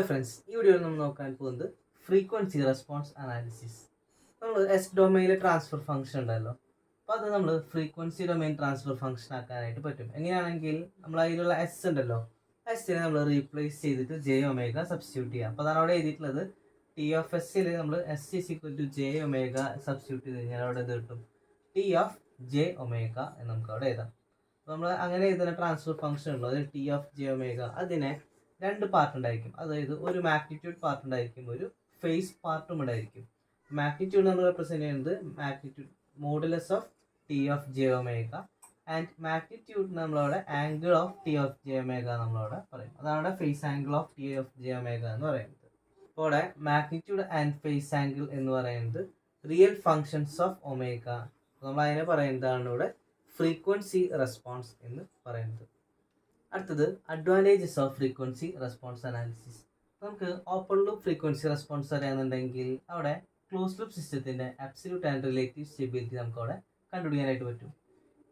Friends, ഈ വീഡിയോയിൽ നമ്മൾ നോക്കാൻ പോകുന്നത് ഫ്രീക്വൻസി റെസ്പോൺസ് അനാലിസിസ്. നമ്മൾ എസ് ഡൊമൈനിലെ ട്രാൻസ്ഫർ ഫംഗ്ഷൻ ഉണ്ടല്ലോ, അപ്പോൾ അത് നമ്മൾ ഫ്രീക്വൻസി ഡൊമൈൻ ട്രാൻസ്ഫർ ഫംഗ്ഷൻ ആക്കാനായിട്ട് പറ്റും. എങ്ങനെയാണെങ്കിൽ നമ്മൾ അതിലുള്ള എസ് ഉണ്ടല്ലോ, എസ്സിനെ നമ്മൾ റീപ്ലേസ് ചെയ്തിട്ട് ജെ ഒമേഗ സബ്സ്റ്റിറ്റ്യൂട്ട് ചെയ്യാം. അപ്പോൾ അതാണ് അവിടെ എഴുതിയിട്ടുള്ളത്. ടി ഓഫ് എസ്സിൽ നമ്മൾ s is equal to j omega substitute ചെയ്ത് കഴിഞ്ഞാൽ അവിടെ എന്ത് കിട്ടും? ടി ഓഫ് ജെ ഒമേഗ എന്ന് നമുക്ക് അവിടെ എഴുതാം. അപ്പോൾ നമ്മൾ അങ്ങനെ എഴുതുന്ന ട്രാൻസ്ഫർ ഫംഗ്ഷൻ ഉള്ളൂ, അത് ടി ഓഫ് ജെ ഒമേഗ. അതിനെ രണ്ട് പാർട്ട് ഉണ്ടായിരിക്കും, അതായത് ഒരു മാഗ്നിറ്റ്യൂഡ് പാർട്ട് ഉണ്ടായിരിക്കും, ഒരു ഫേസ് പാർട്ടും ഉണ്ടായിരിക്കും. മാഗ്നിറ്റ്യൂഡ് നമ്മൾ റെപ്രസെന്റ് ചെയ്യുന്നത് magnitude modulus of T of J omega and magnitude നമ്മളവിടെ angle of T of J omega നമ്മളവിടെ പറയും. അതാണ് phase angle of T of J omega എന്ന് പറയുന്നത്. അപ്പോൾ അവിടെ മാഗ്നിറ്റ്യൂഡ് ആൻഡ് ഫേസ് ആംഗിൾ എന്ന് പറയുന്നത് റിയൽ ഫങ്ഷൻസ് ഓഫ് ഒമേഗ. നമ്മൾ അതിനെ പറയുന്നതാണ് ഇവിടെ ഫ്രീക്വൻസി റെസ്പോൺസ് എന്ന് പറയുന്നത്. അടുത്തത് advantages of frequency response analysis. നമുക്ക് ഓപ്പൺ ലൂപ്പ് ഫ്രീക്വൻസി റെസ്പോൺസ് അറിയാമെന്നുണ്ടെങ്കിൽ അവിടെ ക്ലോസ് ലൂപ്പ് സിസ്റ്റത്തിൻ്റെ അബ്സല്യൂട്ട് ആൻഡ് റിലേറ്റീവ് സ്റ്റെബിലിറ്റി നമുക്ക് അവിടെ കണ്ടുപിടിക്കാനായിട്ട് പറ്റും.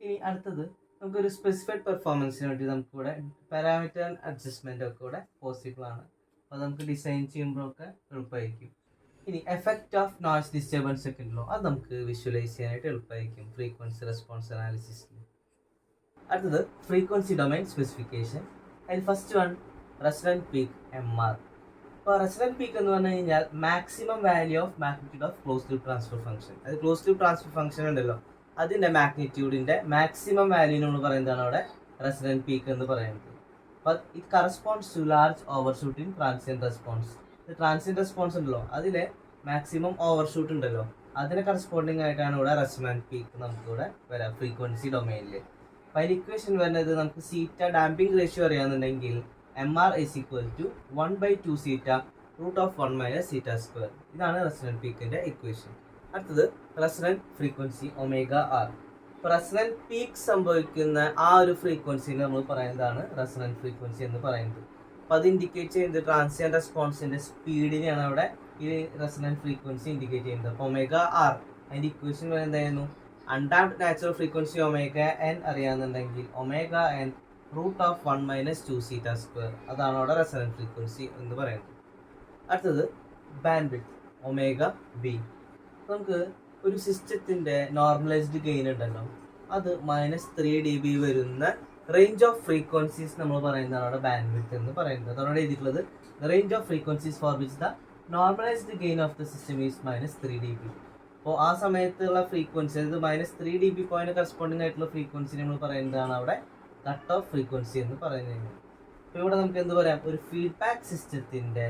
ഇനി അടുത്തത് നമുക്കൊരു സ്പെസിഫൈഡ് പെർഫോമൻസിന് വേണ്ടി നമുക്കിവിടെ പാരാമീറ്റർ അഡ്ജസ്റ്റ്മെൻ്റ് ഒക്കെ ഇവിടെ പോസിബിൾ ആണ്. അപ്പോൾ നമുക്ക് ഡിസൈൻ ചെയ്യുമ്പോഴൊക്കെ എളുപ്പമായിരിക്കും. ഇനി എഫക്റ്റ് ഓഫ് നോയ്സ് ഡിസ്റ്റർബൻസ് ഒക്കെ ഉണ്ടല്ലോ, അത് നമുക്ക് വിഷ്വലൈസ് ചെയ്യാനായിട്ട് എളുപ്പമായിരിക്കും ഫ്രീക്വൻസി റെസ്പോൺസ് അനാലിസിസിൽ. അടുത്തത് ഫ്രീക്വൻസി ഡൊമൈൻ സ്പെസിഫിക്കേഷൻ. അതിൽ first one resonant peak MR. അപ്പോൾ റെസൊണന്റ് പീക്ക് എന്ന് പറഞ്ഞു കഴിഞ്ഞാൽ maximum value of magnitude of close loop transfer function. അത് ക്ലോസ് ലൂപ്പ് ട്രാൻസ്ഫർ ഫംഗ്ഷൻ ഉണ്ടല്ലോ, അതിൻ്റെ മാഗ്നിറ്റ്യൂഡിൻ്റെ മാക്സിമം വാല്യൂ നമ്മൾ പറയുന്നതാണ് അവിടെ റെസൊണന്റ് പീക്ക് എന്ന് പറയുന്നത്. അപ്പോൾ it corresponds to large overshoot in transient response. Transient response ഉണ്ടല്ലോ, അതിലെ മാക്സിമം ഓവർഷൂട്ട് ഉണ്ടല്ലോ, അതിന് കറസ്പോണ്ടിങ് ആയിട്ടാണ് ഇവിടെ റെസൊണന്റ് പീക്ക് നമുക്കിവിടെ വരാം ഫ്രീക്വൻസി ഡൊമൈനിൽ. അപ്പോൾ അതിൻ്റെ ഇക്വേഷൻ വരുന്നത് നമുക്ക് സീറ്റ ഡാമ്പിംഗ് റേഷ്യോ അറിയാമെന്നുണ്ടെങ്കിൽ MR is equal to 1/2 zeta root of 1 minus zeta square. ഇതാണ് റെസൊണന്റ് പീക്കിൻ്റെ ഇക്വേഷൻ. അടുത്തത് റെസൊണന്റ് ഫ്രീക്വൻസി ഒമേഗ ആർ. ഇപ്പോൾ റെസൊണന്റ് പീക്ക് സംഭവിക്കുന്ന ആ ഒരു ഫ്രീക്വൻസിനെ നമ്മൾ പറയുന്നതാണ് റെസൊണന്റ് ഫ്രീക്വൻസി എന്ന് പറയുന്നത്. അപ്പോൾ അത് ഇൻഡിക്കേറ്റ് ചെയ്യുന്നത് ട്രാൻസിയന്റ് റെസ്പോൺസിൻ്റെ സ്പീഡിനെയാണ് അവിടെ ഈ റെസൊണന്റ് ഫ്രീക്വൻസി ഇൻഡിക്കേറ്റ് ചെയ്യുന്നത്. അപ്പോൾ ഒമേഗ ആർ അതിൻ്റെ ഇക്വേഷൻ വരുന്നത് എന്തായിരുന്നു? Undamped natural frequency omega N അറിയാമെന്നുണ്ടെങ്കിൽ omega N root of 1 minus 2 zeta square. അതാണ് അവിടെ റെസൊണന്റ് ഫ്രീക്വൻസി എന്ന് പറയുന്നത്. അടുത്തത് ബാൻഡ് വിഡ്ത്ത് ഒമേഗ ബി. നമുക്ക് ഒരു സിസ്റ്റത്തിൻ്റെ നോർമലൈസ്ഡ് ഗെയിൻ ഉണ്ടല്ലോ, അത് -3 dB വരുന്ന റേഞ്ച് ഓഫ് ഫ്രീക്വൻസീസ് നമ്മൾ പറയുന്നതാണ് അവിടെ ബാൻഡ് വിഡ്ത്ത് എന്ന് പറയുന്നത്. അതോടെ എഴുതിയിട്ടുള്ളത് range of frequencies for which the normalised gain of the system is -3 dB. അപ്പോൾ ആ സമയത്തുള്ള ഫ്രീക്വൻസി, അതായത് -3 dB പോയിന്റ് കറസ്പോണ്ടിങ് ആയിട്ടുള്ള ഫ്രീക്വൻസി നമ്മൾ പറയുന്നതാണ് അവിടെ കട്ട് ഓഫ് ഫ്രീക്വൻസി എന്ന് പറയുന്നത്. അപ്പോൾ ഇവിടെ നമുക്ക് എന്ത് പറയാം? ഒരു ഫീഡ്ബാക്ക് സിസ്റ്റത്തിൻ്റെ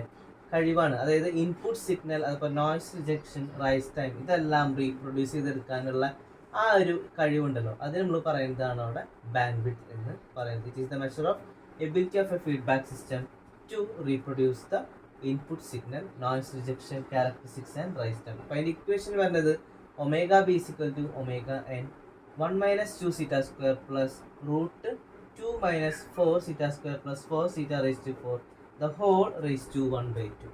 കഴിവാണ്, അതായത് ഇൻപുട്ട് സിഗ്നൽ, അതുപോലെ നോയ്സ് റിജക്ഷൻ, റൈസ് ടൈം, ഇതെല്ലാം റീപ്രൊഡ്യൂസ് ചെയ്തെടുക്കാനുള്ള ആ ഒരു കഴിവുണ്ടല്ലോ, അത് നമ്മൾ പറയുന്നതാണ് അവിടെ ബാൻഡ് വിഡ്ത്ത് എന്ന് പറയുന്നത്. It is the measure of ability of a feedback system to reproduce the input signal, noise rejection, characteristics and rise time. അപ്പോൾ അതിൻ്റെ ഇക്വേഷൻ വരുന്നത് omega B equal to omega N 1 minus 2 zeta square plus root 2 minus 4 zeta square plus 4 zeta raise to 4 the whole raise to 1/2.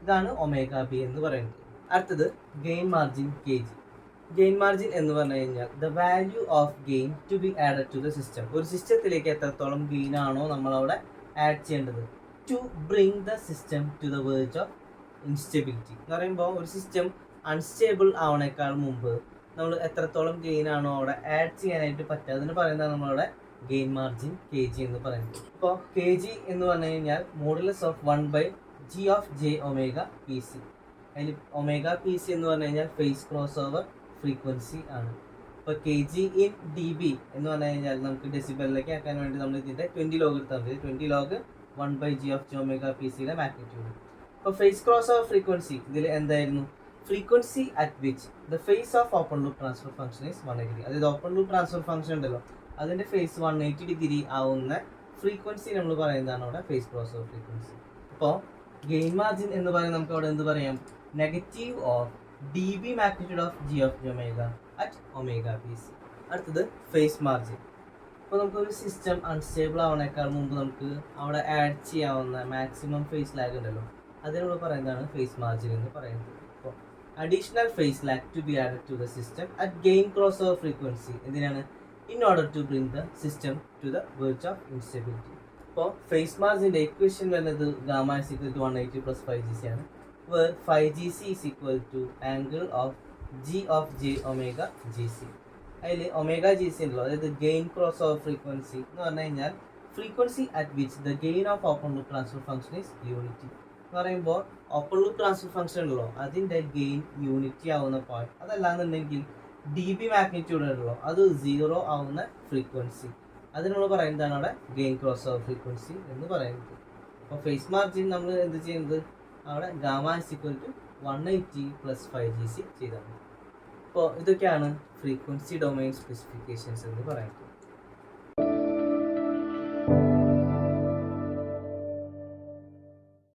ഇതാണ് omega B എന്ന് പറയുന്നത്. അടുത്തത് gain margin KG. Gain margin എന്ന് പറഞ്ഞു കഴിഞ്ഞാൽ the value of gain to be added to the system. ഒരു സിസ്റ്റത്തിലേക്ക് എത്രത്തോളം ഗെയിൻ ആണോ നമ്മളവിടെ ആഡ് ചെയ്യേണ്ടത് to bring the system to the verge of instability. എന്ന് പറയുമ്പോൾ ഒരു സിസ്റ്റം അൺസ്റ്റേബിൾ ആവണേക്കാൾ മുമ്പ് നമ്മൾ എത്രത്തോളം ഗെയിൻ ആണോ അവിടെ ആഡ് ചെയ്യാനായിട്ട് പറ്റുക, അതിന് പറയുന്നതാണ് നമ്മളവിടെ ഗെയിൻ മാർജിൻ KG എന്ന് പറയുന്നത്. ഇപ്പോൾ KG എന്ന് പറഞ്ഞു കഴിഞ്ഞാൽ modulus of 1/G of J omega PC. അതിൽ ഒമേഗ PC എന്ന് പറഞ്ഞു കഴിഞ്ഞാൽ ഫേസ് ക്രോസ് ഓവർ ഫ്രീക്വൻസി ആണ്. ഇപ്പോൾ KG ഇൻ dB എന്ന് പറഞ്ഞു കഴിഞ്ഞാൽ നമുക്ക് ഡെസിബലിലേക്ക് ആക്കാൻ വേണ്ടി നമ്മൾ ഇതിൻ്റെ 20 log എടുത്താൽ മതി. 20 log 1/G of J omega PCയുടെ മാഗ്നിറ്റ്യൂഡ്. ഇപ്പോൾ ഫേസ് ക്രോസ് ഓവർ ഫ്രീക്വൻസി ഇതിൽ എന്തായിരുന്നു? Frequency at which the phase of open loop transfer function is 180. അതായത് ഓപ്പൺ ലൂപ്പ് ട്രാൻസ്ഫർ ഫംഗ്ഷൻ ഉണ്ടല്ലോ, അതിൻ്റെ ഫേസ് 180 ഡിഗ്രി ആവുന്ന ഫ്രീക്വൻസി നമ്മൾ പറയുന്നതാണ് അവിടെ ഫേസ് ക്രോസ് ഓവർ ഫ്രീക്വൻസി. അപ്പോൾ ഗെയിൻ മാർജിൻ എന്ന് പറയുന്നത് നമുക്ക് അവിടെ എന്ത് പറയാം? Negative of dB magnitude of G of J omega at omega PC. അടുത്തത് ഫേസ് മാർജിൻ. അപ്പോൾ നമുക്കൊരു സിസ്റ്റം അൺസ്റ്റേബിൾ ആവണേക്കാൾ മുമ്പ് നമുക്ക് അവിടെ ആഡ് ചെയ്യാവുന്ന മാക്സിമം ഫേസ് ലാഗ് ഉണ്ടല്ലോ, അതിന് നമ്മൾ പറയുന്നതാണ് ഫേസ് മാർജിൻ എന്ന് പറയുന്നത്. അപ്പോൾ additional phase lag to be added to the system at gain cross over frequency. എന്തിനാണ്? in order to bring the system to the verge of instability. ഇപ്പോൾ ഫേസ് മാർജിൻ്റെ ഇക്വേഷൻ വരുന്നത് gamma is equal to 180 plus 5GC ആണ്. Where 5GC is equal to angle of G of J omega G C. അതിൽ omega G C ഉണ്ടല്ലോ, അതായത് gain cross over frequency എന്ന് പറഞ്ഞു കഴിഞ്ഞാൽ frequency at which the gain of open loop transfer function is unity എന്ന് പറയുമ്പോൾ open loop transfer function ഉണ്ടല്ലോ അതിൻ്റെ ഗെയിൻ യൂണിറ്റി ആവുന്ന പോയിന്റ്. അതല്ലാന്നുണ്ടെങ്കിൽ ഡി ബി മാഗ്നിറ്റ്യൂഡ് ഉണ്ടല്ലോ അത് 0 ആവുന്ന ഫ്രീക്വൻസി, അതിനുള്ള പറയുന്നതാണ് അവിടെ ഗെയിൻ ക്രോസ് ഓവർ ഫ്രീക്വൻസി എന്ന് പറയുന്നത്. അപ്പോൾ ഫേസ് മാർജിൻ നമ്മൾ എന്ത് ചെയ്യുന്നത് അവിടെ gamma is equal to 180 plus 5GC ചെയ്താൽ മതി. അപ്പോൾ ഇതൊക്കെയാണ് ഫ്രീക്വൻസി ഡൊമൈൻ സ്പെസിഫിക്കേഷൻസ് എന്ന് പറയുന്നത്.